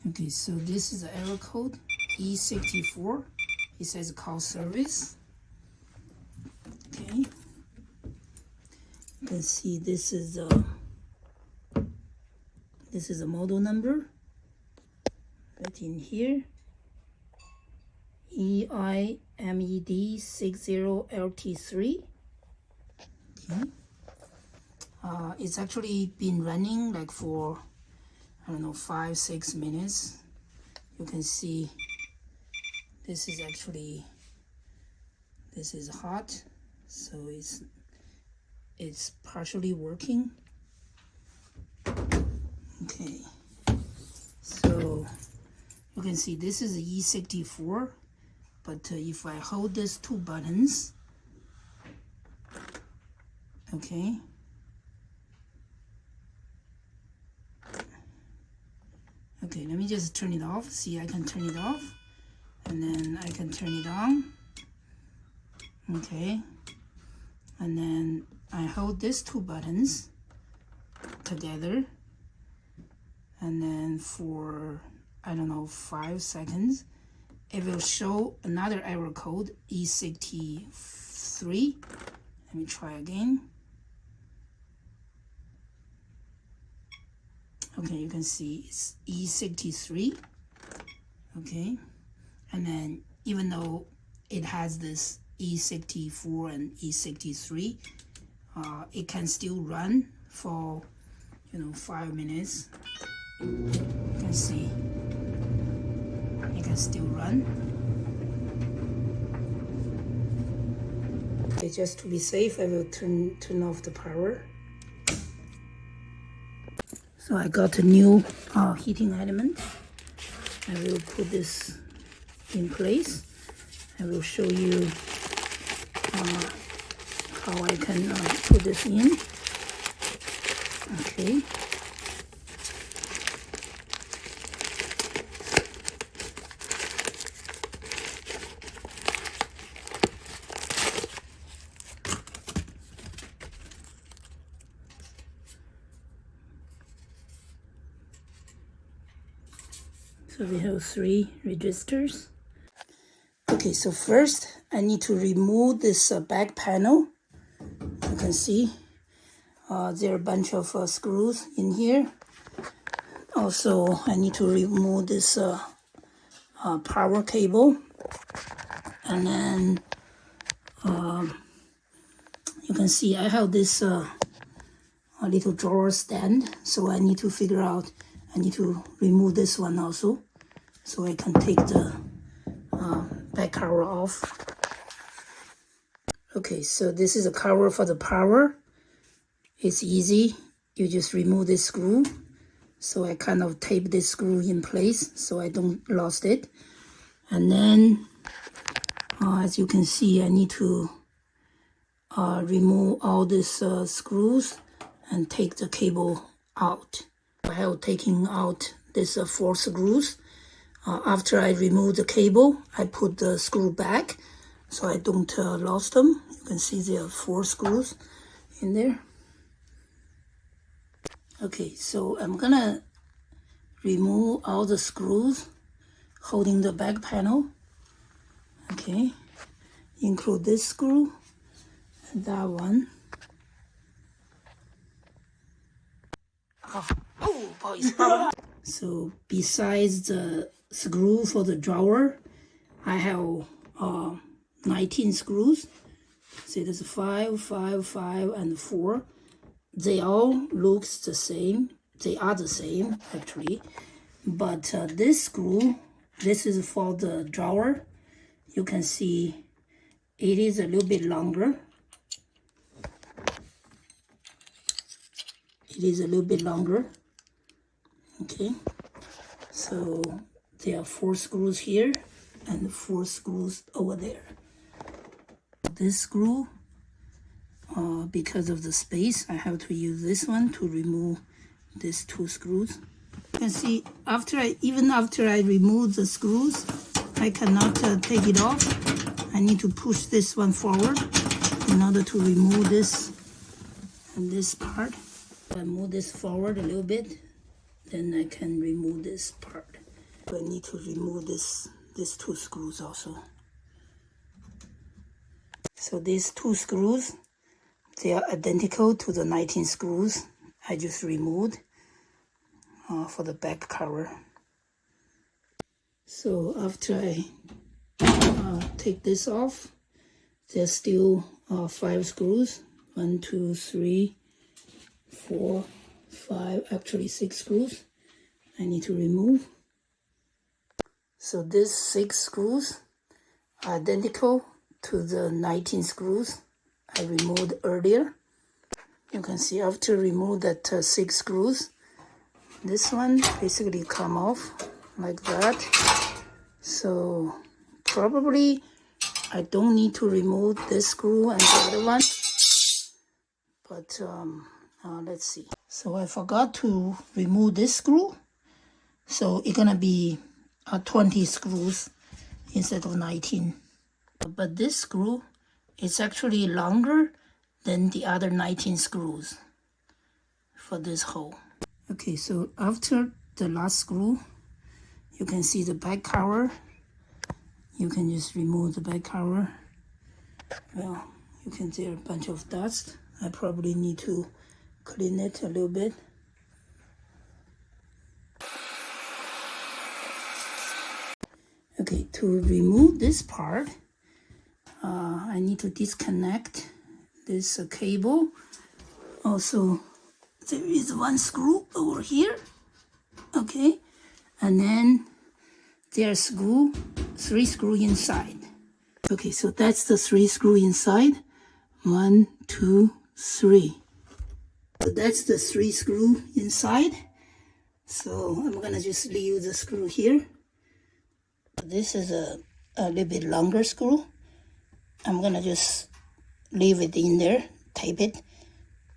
Okay, so this is the error code E64. It says call service. Okay, you can see this is a model number right in here. EIMED60LT3. Okay. It's actually been running like for, I don't know, 5-6 minutes. You can see this is hot, so it's partially working. Okay, so you can see this is the E64, but if I hold these two buttons, okay, let me just turn it off. See, I can turn it off, and then I can turn it on. Okay, and then I hold these two buttons together, and then for, I don't know, 5 seconds, it will show another error code, E63. Let me try again. Okay, you can see it's E63. Okay, and then even though it has this E64 and E63, it can still run for, 5 minutes. You can see it can still run. Okay, just to be safe, I will turn off the power. So I got a new heating element. I will put this in place. I will show you how I can put this in. Okay. So we have 3 registers. Okay, so first I need to remove this back panel. You can see there are a bunch of screws in here. Also, I need to remove this power cable. And then you can see I have this a little drawer stand. So I need to figure out, I need to remove this one also, so I can take the back cover off. Okay, so this is a cover for the power. It's easy. You just remove this screw. So I kind of tape this screw in place so I don't lost it. And then, as you can see, I need to remove all these screws and take the cable out. I have taken out these 4 screws. After I remove the cable, I put the screw back so I don't lose them. You can see there are 4 screws in there. Okay, so I'm gonna remove all the screws holding the back panel. Okay, include this screw and that one. So besides the screw for the drawer, I have 19 screws. See, there's 5, 5, 5, and 4. They all look the same. They are the same actually, but this screw, this is for the drawer. You can see it is a little bit longer. It is a little bit longer. Okay, so there are 4 screws here and 4 screws over there. This screw, because of the space, I have to use this one to remove these 2 screws. You can see even after I remove the screws, I cannot take it off. I need to push this one forward in order to remove this and this part. If I move this forward a little bit, then I can remove this part. I need to remove these 2 screws also. So these 2 screws, they are identical to the 19 screws I just removed for the back cover. So after I take this off, there's still 5 screws. 1, 2, 3, 4, 5, actually 6 screws I need to remove. So these 6 screws are identical to the 19 screws I removed earlier. You can see after remove that 6 screws, this one basically come off like that. So probably I don't need to remove this screw and the other one, but let's see. So I forgot to remove this screw, so it's gonna be 20 screws instead of 19. But this screw is actually longer than the other 19 screws for this hole. Okay, so after the last screw, you can see the back cover. You can just remove the back cover. Well, you can see a bunch of dust. I probably need to clean it a little bit. Okay, to remove this part, I need to disconnect this cable. Also, there is 1 screw over here. Okay, and then there's 3 screws inside. Okay, so that's the 3 screws inside. 1, 2, 3. So that's the 3 screws inside. So I'm gonna just leave the screw here. This is a little bit longer screw. I'm gonna just leave it in there, tape it.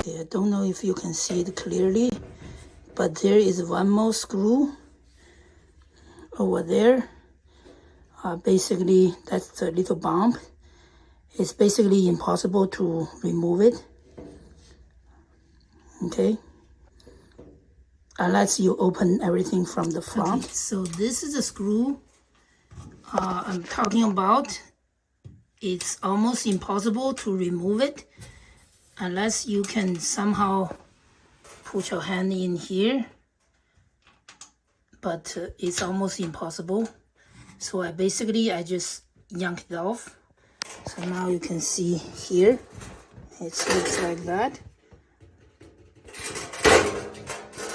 Okay, I don't know if you can see it clearly, but there is 1 more screw over there. Basically, that's the little bump. It's basically impossible to remove it. Okay, unless you open everything from the front. Okay, so this is a screw I'm talking about. It's almost impossible to remove it unless you can somehow put your hand in here, but it's almost impossible. So I just yanked it off. So now you can see here, it looks like that.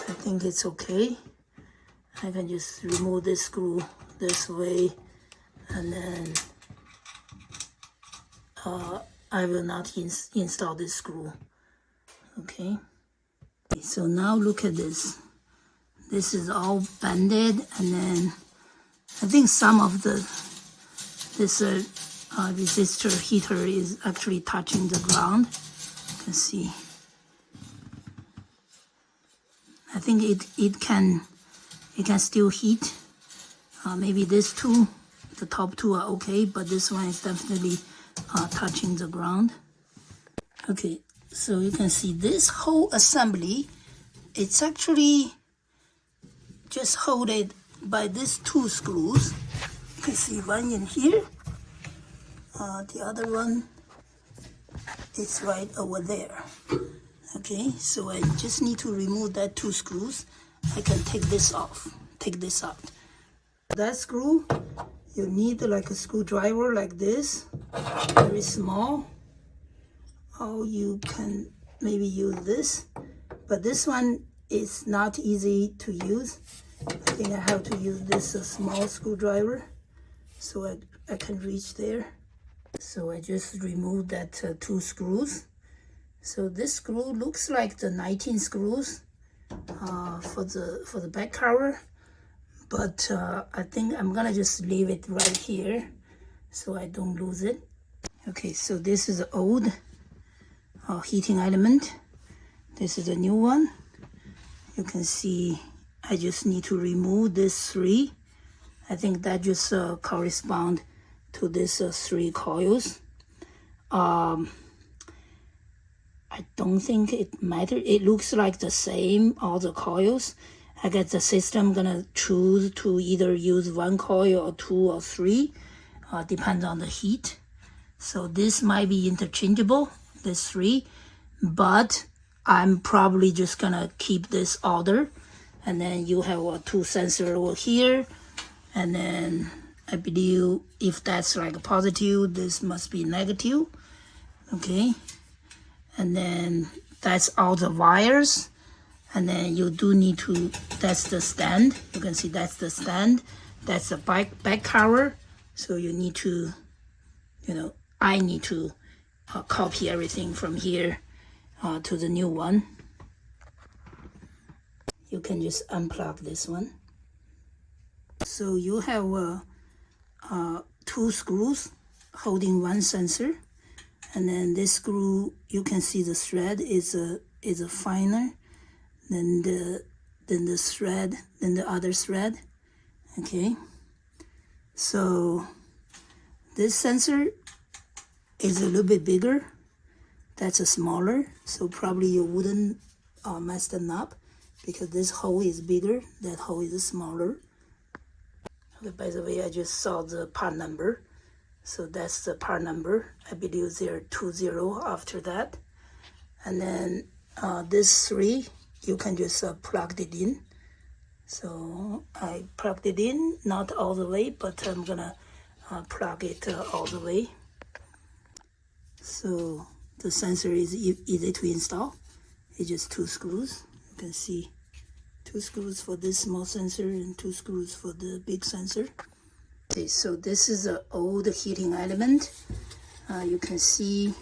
I think it's okay. I can just remove this screw this way, and then I will not install this screw. Okay. So now look at this. This is all bended, and then I think some of this resistor heater is actually touching the ground. You can see. I think it can still heat. Maybe this two, the top 2 are okay, but this one is definitely touching the ground. Okay, so you can see this whole assembly, it's actually just held it by these 2 screws. You can see 1 in here. The other one is right over there. Okay, so I just need to remove that 2 screws. I can take this off, take this out. That screw, you need like a screwdriver like this, very small. Or you can maybe use this, but this one is not easy to use. I think I have to use this small screwdriver so I can reach there. So I just removed that 2 screws. So this screw looks like the 19 screws for the back cover, but I think I'm gonna just leave it right here so I don't lose it. Okay, so this is the old heating element. This is a new one. You can see I just need to remove this 3. I think that just correspond to this 3 coils. I don't think it matters. It looks like the same, all the coils. I guess the system gonna choose to either use 1 coil or 2 or 3, depends on the heat. So this might be interchangeable, this 3, but I'm probably just gonna keep this order. And then you have a 2 sensor over here, and then I believe if that's like positive, this must be negative. Okay, and then that's all the wires. And then you do need to, that's the stand. You can see that's the stand. That's the back cover. So you need to, I need to copy everything from here to the new one. You can just unplug this one. So you have 2 screws holding 1 sensor. And then this screw, you can see the thread is a finer than the thread, than the other thread. Okay, so this sensor is a little bit bigger. That's a smaller, so probably you wouldn't mess them up because this hole is bigger, that hole is smaller. Okay, by the way, I just saw the part number. So that's the part number. I believe there are 20 after that. And then this 3, you can just plug it in. So I plugged it in, not all the way, but I'm gonna plug it all the way. So the sensor is easy to install. It's just 2 screws. You can see 2 screws for this small sensor and 2 screws for the big sensor. Okay, so this is an old heating element. You can see,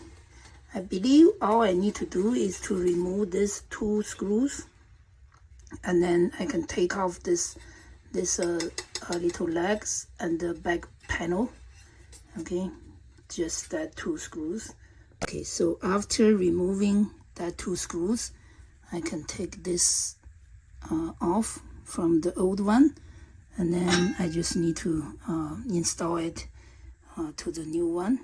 I believe all I need to do is to remove these 2 screws, and then I can take off this little legs and the back panel. Okay, just that 2 screws. Okay, so after removing that 2 screws, I can take this off from the old one. And then I just need to install it to the new one.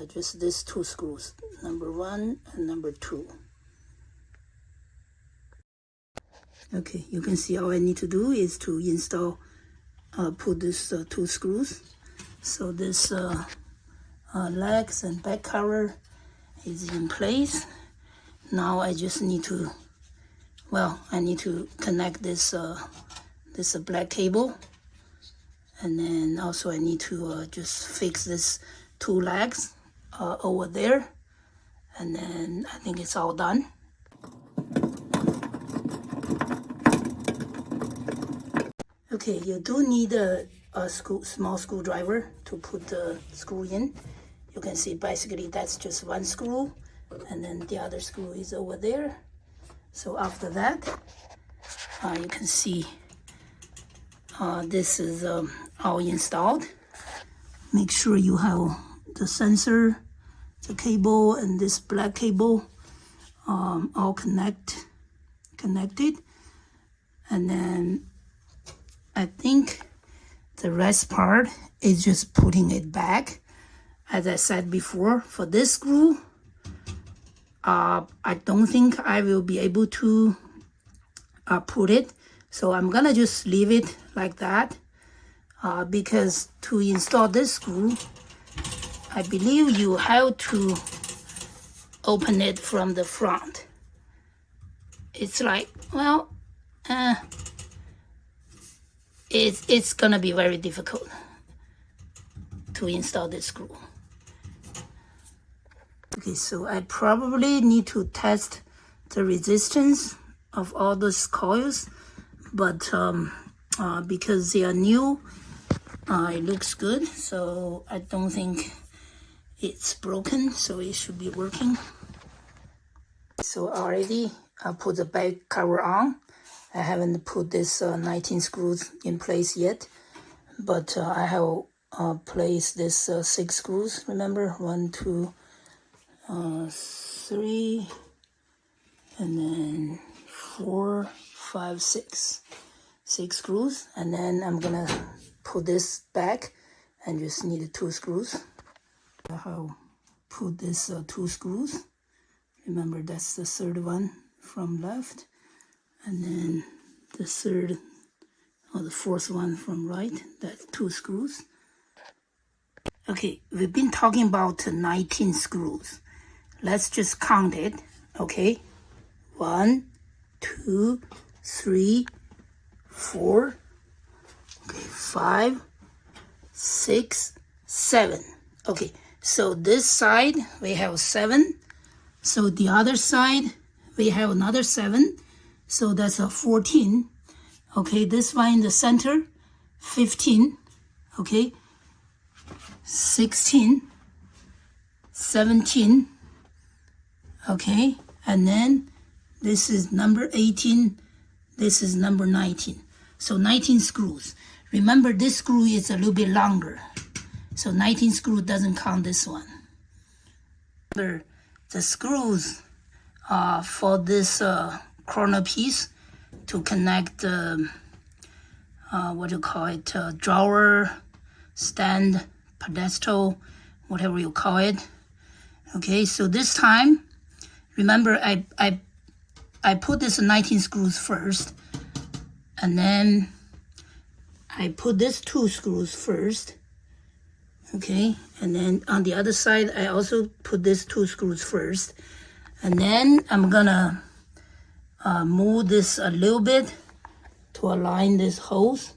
Just these 2 screws, number 1 and number 2. Okay, you can see all I need to do is to install, put these 2 screws. So this legs and back cover is in place. Now I just need to, I need to connect this black cable, and then also I need to just fix this 2 legs over there, and then I think it's all done. Okay, you do need a small screwdriver to put the screw in. You can see basically that's just 1 screw, and then the other screw is over there. So after that, you can see this is all installed. Make sure you have the sensor, the cable, and this black cable all connected. And then I think the rest part is just putting it back. As I said before, for this screw, I don't think I will be able to put it. So I'm gonna just leave it like that because to install this screw, I believe you have to open it from the front. It's like, it's gonna be very difficult to install this screw. Okay, so I probably need to test the resistance of all those coils, but because they are new, it looks good, so I don't think it's broken, so it should be working. So already I put the back cover on. I haven't put this 19 screws in place yet, but I have placed this 6 screws, remember? 1, 2, 3, and then 4, 5, 6. 6 screws, and then I'm gonna put this back and just need 2 screws. I have put this 2 screws. Remember, that's the 3rd one from left, and then the third or the fourth one from right. That's 2 screws. Okay, we've been talking about 19 screws. Let's just count it. Okay, 1, 2, 3, 4, okay, 5, 6, 7. Okay, so this side we have 7. So the other side we have another 7. So that's a 14. Okay, this one in the center, 15. Okay, 16, 17. Okay, and then this is number 18. This is number 19. So 19 screws. Remember, this screw is a little bit longer. So 19 screw doesn't count this one. Remember, the screws for this corner piece to connect what do you call it, drawer, stand, pedestal, whatever you call it. Okay, so this time, remember I put this 19 screws first, and then I put this 2 screws first. Okay, and then on the other side I also put this 2 screws first, and then I'm gonna move this a little bit to align this holes,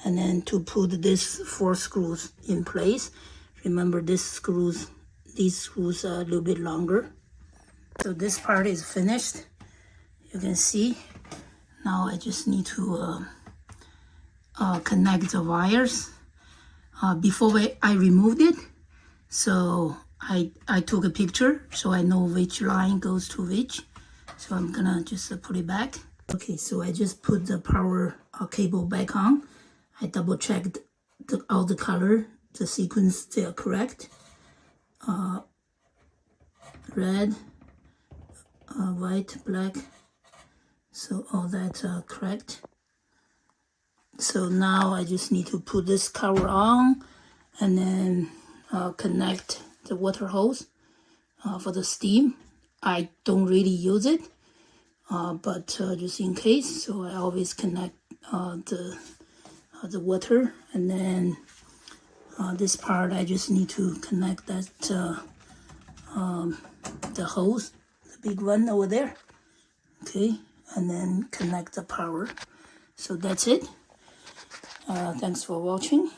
and then to put this 4 screws in place. Remember, these screws are a little bit longer. So this part is finished. You can see. Now I just need to connect the wires. Before I removed it, so I took a picture so I know which line goes to which. So I'm gonna just put it back. Okay, so I just put the power cable back on. I double checked all the color, the sequence, they are correct. Red, white, black, so all that are correct. So now I just need to put this cover on and then connect the water hose for the steam. I don't really use it, but just in case, so I always connect the water, and then this part I just need to connect that the hose, the big one over there. Okay, and then connect the power. So that's it. Thanks for watching.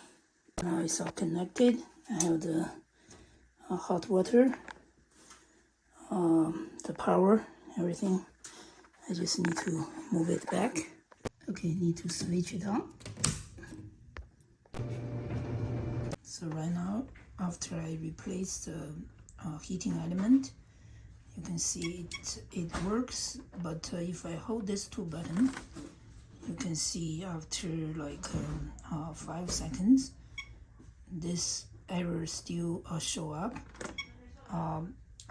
Now it's all connected. I have the hot water, the power, everything. I just need to move it back. Okay, need to switch it on. So right now, after I replace the heating element, you can see it works. But if I hold this 2 button, you can see after like 5 seconds, this error still show up.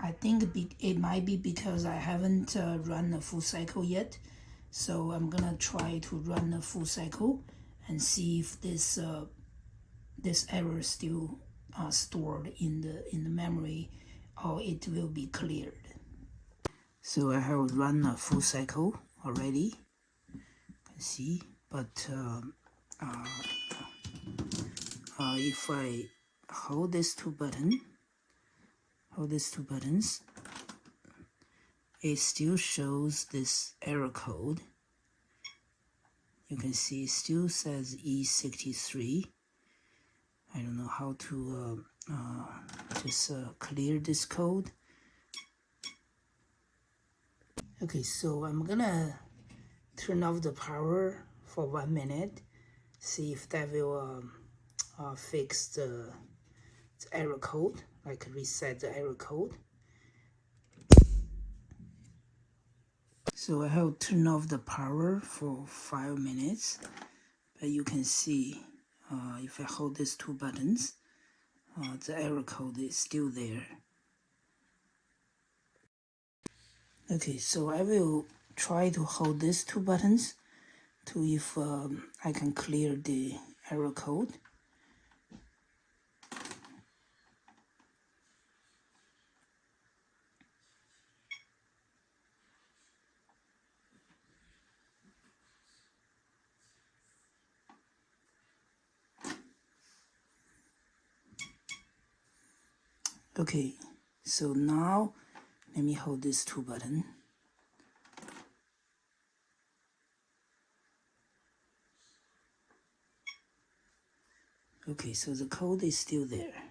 I think it might be because I haven't run a full cycle yet. So I'm gonna try to run a full cycle and see if this error is still stored in the memory, or it will be cleared. So I have run a full cycle already. You can see, but if I hold these 2 buttons, it still shows this error code. You can see it still says E63. I don't know how to just clear this code. Okay, so I'm gonna turn off the power for 1 minute, see if that will fix the error code, like reset the error code. So I have turned off the power for 5 minutes, but you can see if I hold these 2 buttons, the error code is still there. Okay, so I will try to hold these 2 buttons to if I can clear the error code. Okay, so now let me hold this 2 button. Okay, so the code is still there.